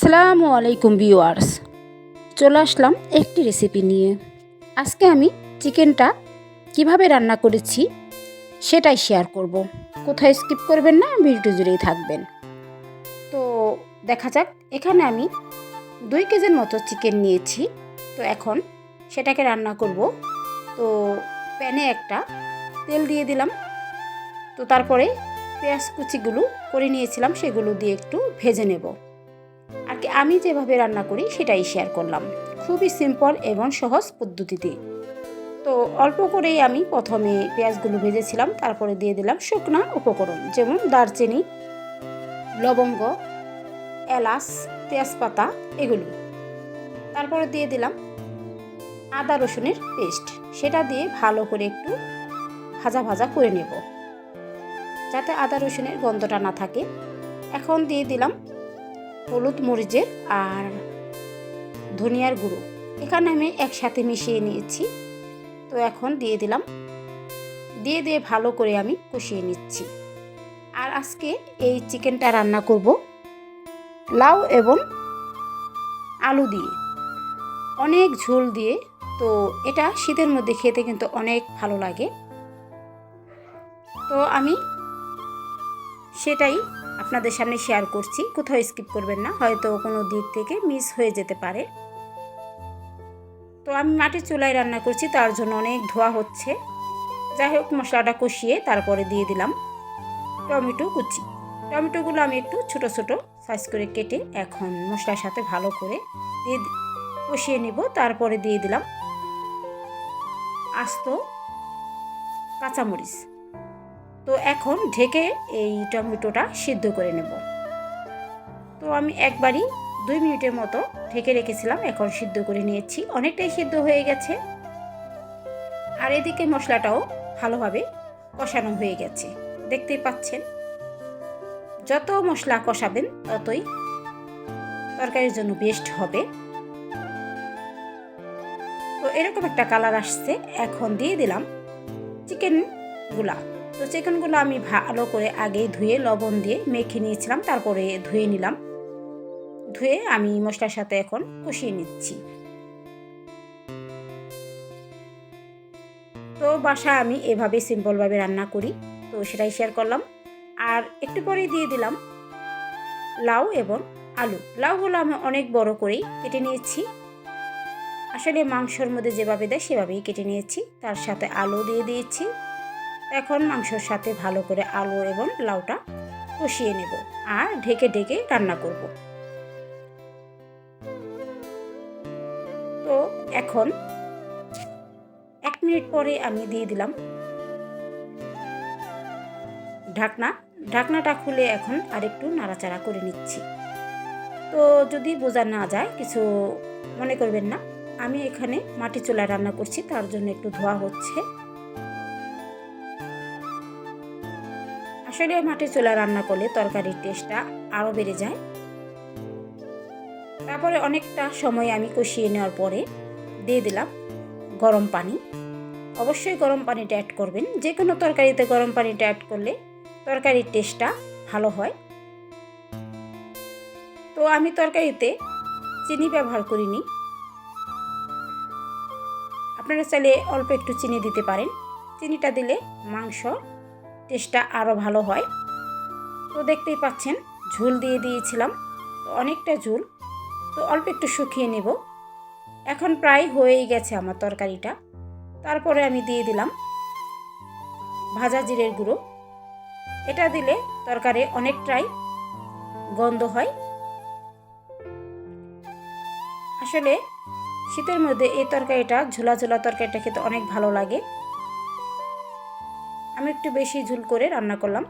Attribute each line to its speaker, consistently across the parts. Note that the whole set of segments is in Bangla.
Speaker 1: আসসালামু আলাইকুম ভিউয়ার্স, চলে আসলাম একটি রেসিপি নিয়ে। আজকে আমি চিকেনটা কিভাবে রান্না করেছি সেটাই শেয়ার করব। কোথায় স্কিপ করবেন না, ভিডিও জুড়েই থাকবেন। তো দেখা যাক, এখানে আমি 2 কেজির মতো চিকেন নিয়েছি। তো এখন সেটাকে রান্না করব। তো প্যানে একটা তেল দিয়ে দিলাম। তো তারপরে পেঁয়াজ কুচিগুলো করে নিয়েছিলাম, সেগুলো দিয়ে একটু ভেজে নেব। আর কি আমি যেভাবে রান্না করি সেটাই শেয়ার করলাম, খুবই সিম্পল এবং সহজ পদ্ধতিতে। তো অল্প করেই আমি প্রথমে পেঁয়াজগুলো ভেজেছিলাম, তারপরে দিয়ে দিলাম শুকনা উপকরণ যেমন দারচিনি, লবঙ্গ, এলাচ, তেজপাতা এগুলো। তারপরে দিয়ে দিলাম আদা রসুনের পেস্ট, সেটা দিয়ে ভালো করে একটু ভাজা ভাজা করে নেব যাতে আদা রসুনের গন্ধটা না থাকে। এখন দিয়ে দিলাম হলুদ, মরিচের আর ধনিয়ার গুঁড়ো, এখানে আমি একসাথে মিশিয়ে নিয়েছি। তো এখন দিয়ে দিলাম, দিয়ে ভালো করে আমি কষিয়ে নিচ্ছি। আর আজকে এই চিকেনটা রান্না করব লাউ এবং আলু দিয়ে, অনেক ঝোল দিয়ে। তো এটা শীতের মধ্যে খেতে কিন্তু অনেক ভালো লাগে। তো আমি সেটাই আপনাদের সামনে শেয়ার করছি, কোথাও স্কিপ করবেন না, হয়তো কোনো দিক থেকে মিস হয়ে যেতে পারে। তো আমি মাটির চুলায় রান্না করছি, তার জন্য অনেক ধোয়া হচ্ছে। যাই হোক, মশলাটা কষিয়ে তারপরে দিয়ে দিলাম টমেটো কুচি। টমেটোগুলো আমি একটু ছোট ছোট সাইজ করে কেটে এখন মশলার সাথে ভালো করে দিয়ে কষিয়ে নিব। তারপরে দিয়ে দিলাম আস্ত কাঁচামরিচ। তো এখন ঢেকে এই টমেটোটা সিদ্ধ করে নেব। তো আমি একবারই 2 মিনিটের মতো ঢেকে রেখেছিলাম, এখন সিদ্ধ করে নিয়েছি, অনেকটাই সিদ্ধ হয়ে গেছে। আর এদিকে মশলাটাও ভালোভাবে কষানো হয়ে গেছে, দেখতেই পাচ্ছেন। যত মশলা কষাবেন ততই তরকারির জন্য বেস্ট হবে। তো এরকম একটা কালার আসছে। এখন দিয়ে দিলাম চিকেনগুলা। তো চিকেনগুলো আমি ভালো করে আগে ধুয়ে লবণ দিয়ে মেখে নিয়েছিলাম, তারপরে ধুয়ে নিলাম। ধুয়ে আমি মশলার সাথে এখন কষিয়ে নিচ্ছি। তো বাসায় আমি এভাবে সিম্পলভাবে রান্না করি, তো সেটাই শেয়ার করলাম। আর একটু পরেই দিয়ে দিলাম লাউ এবং আলু। লাউগুলো আমি অনেক বড় করেই কেটে নিয়েছি, আসলে মাংসর মধ্যে যেভাবে দেয় সেভাবেই কেটে নিয়েছি। তার সাথে আলু দিয়ে দিয়েছি। এখন মাংসর সাথে ভালো করে আলু এবং লাউটা কষিয়ে নেব আর ঢেকে ঢেকে রান্না করব। তো এখন 1 মিনিট পরে আমি দিয়ে দিলাম ঢাকনাটা খুলে এখন আরেকটু নাড়াচাড়া করে নিচ্ছি। তো যদি বোঝা না যায় কিছু মনে করবেন না, আমি এখানে মাটি চুলায় রান্না করছি, তার জন্য একটু ধোয়া হচ্ছে। আসলে মাটির চুলায় রান্না করলে তরকারির টেস্টটা আরও বেড়ে যায়। তারপরে অনেকটা সময় আমি কষিয়ে নেওয়ার পরে দিয়ে দিলাম গরম পানি। অবশ্যই গরম পানিটা অ্যাড করবেন, যে কোনো তরকারিতে গরম পানিটা অ্যাড করলে তরকারির টেস্টটা ভালো হয়। তো আমি তরকারিতে চিনি ব্যবহার করিনি, আপনারা চাইলে অল্প একটু চিনি দিতে পারেন। চিনিটা দিলে মাংস টেস্টটা আরও ভালো হয়। তো দেখতেই পাচ্ছেন ঝোল দিয়ে দিয়েছিলাম, তো অনেকটা ঝোল। তো অল্প একটু শুকিয়ে নেব। এখন প্রায় হয়েই গেছে আমার তরকারিটা। তারপরে আমি দিয়ে দিলাম ভাজা জিরের গুঁড়ো। এটা দিলে তরকারি অনেকটাই গন্ধ হয়। আসলে শীতের মধ্যে এই তরকারিটা, ঝোলা ঝোলা তরকারিটা খেতে অনেক ভালো লাগে। আমি একটু বেশি ঝোল করে রান্না করলাম,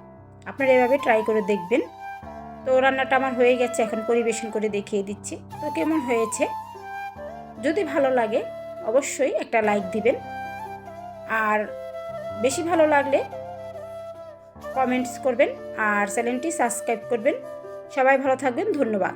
Speaker 1: আপনারা এভাবে ট্রাই করে দেখবেন। তো রান্নাটা আমার হয়ে গেছে, এখন পরিবেশন করে দেখিয়ে দিচ্ছি। তো কেমন হয়েছে, যদি ভালো লাগে অবশ্যই একটা লাইক দিবেন, আর বেশি ভালো লাগলে কমেন্টস করবেন আর চ্যানেলটি সাবস্ক্রাইব করবেন। সবাই ভালো থাকবেন, ধন্যবাদ।